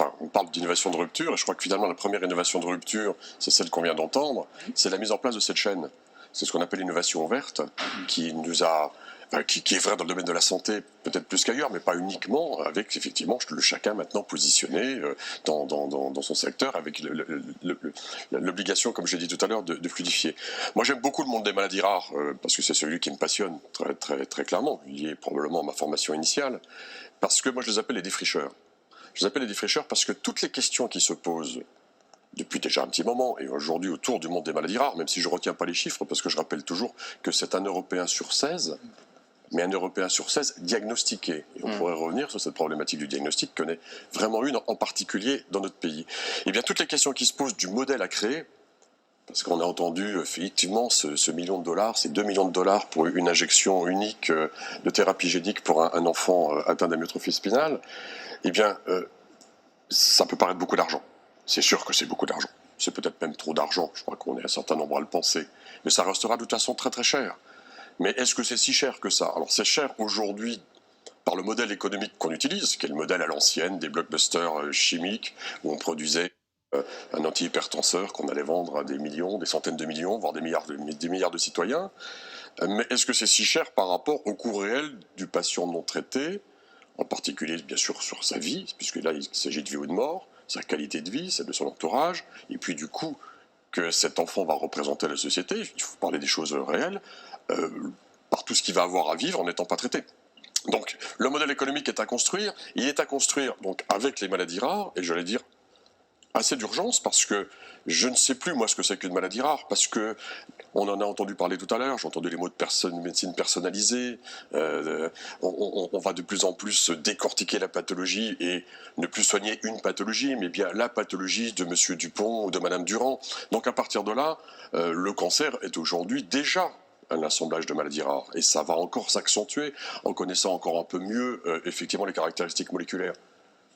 enfin, on parle d'innovation de rupture, et je crois que finalement la première innovation de rupture, c'est celle qu'on vient d'entendre, c'est la mise en place de cette chaîne. C'est ce qu'on appelle l'innovation verte, qui nous a, enfin, qui est vrai dans le domaine de la santé, peut-être plus qu'ailleurs, mais pas uniquement, avec effectivement le chacun maintenant positionné dans son secteur, avec l'obligation, comme je l'ai dit tout à l'heure, de fluidifier. Moi, j'aime beaucoup le monde des maladies rares, parce que c'est celui qui me passionne très clairement, lié probablement à ma formation initiale, parce que moi, je les appelle les défricheurs. Je les appelle les défricheurs parce que toutes les questions qui se posent depuis déjà un petit moment, et aujourd'hui autour du monde des maladies rares, même si je ne retiens pas les chiffres, parce que je rappelle toujours que c'est un Européen sur 16, mais un Européen sur 16 diagnostiqué. Et on pourrait revenir sur cette problématique du diagnostic, qu'on est vraiment une en particulier dans notre pays. Et bien toutes les questions qui se posent du modèle à créer, parce qu'on a entendu effectivement ce million de dollars, c'est 2 millions de dollars pour une injection unique de thérapie génique pour un enfant atteint d'amyotrophie spinale, eh bien ça peut paraître beaucoup d'argent. C'est sûr que c'est beaucoup d'argent. C'est peut-être même trop d'argent. Je crois qu'on est un certain nombre à le penser. Mais ça restera de toute façon très cher. Mais est-ce que c'est si cher que ça? Alors c'est cher aujourd'hui par le modèle économique qu'on utilise, qui est le modèle à l'ancienne des blockbusters chimiques, où on produisait un antihypertenseur qu'on allait vendre à des millions, des centaines de millions, voire des milliards de citoyens. Mais est-ce que c'est si cher par rapport au coût réel du patient non traité, en particulier bien sûr sur sa vie, puisque là il s'agit de vie ou de mort, sa qualité de vie, celle de son entourage, et puis du coup que cet enfant va représenter la société, il faut parler des choses réelles, par tout ce qu'il va avoir à vivre en n'étant pas traité. Donc le modèle économique est à construire, il est à construire donc avec les maladies rares, et j'allais dire assez d'urgence, parce que je ne sais plus moi ce que c'est qu'une maladie rare, parce que on en a entendu parler tout à l'heure, j'ai entendu les mots de médecine personnalisée, on va de plus en plus décortiquer la pathologie et ne plus soigner une pathologie, mais bien la pathologie de Monsieur Dupont ou de Madame Durand. Donc à partir de là, le cancer est aujourd'hui déjà un assemblage de maladies rares, et ça va encore s'accentuer en connaissant encore un peu mieux effectivement les caractéristiques moléculaires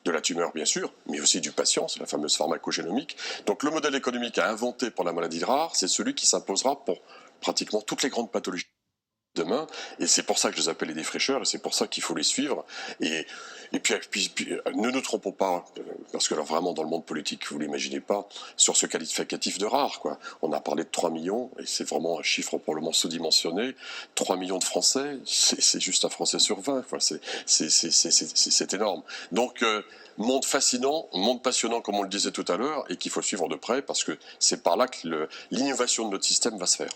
de la tumeur bien sûr, mais aussi du patient, c'est la fameuse pharmacogénomique. Donc le modèle économique à inventer pour la maladie rare, c'est celui qui s'imposera pour pratiquement toutes les grandes pathologies demain, et c'est pour ça que je les appelle les défricheurs, et c'est pour ça qu'il faut les suivre, et puis ne nous trompons pas, parce que là vraiment dans le monde politique, vous l'imaginez pas, sur ce qualificatif de rare, quoi. On a parlé de 3 millions, et c'est vraiment un chiffre probablement sous-dimensionné, 3 millions de Français, c'est juste un Français sur 20, quoi. C'est énorme. Donc, monde fascinant, monde passionnant comme on le disait tout à l'heure, et qu'il faut suivre de près, parce que c'est par là que l'innovation de notre système va se faire.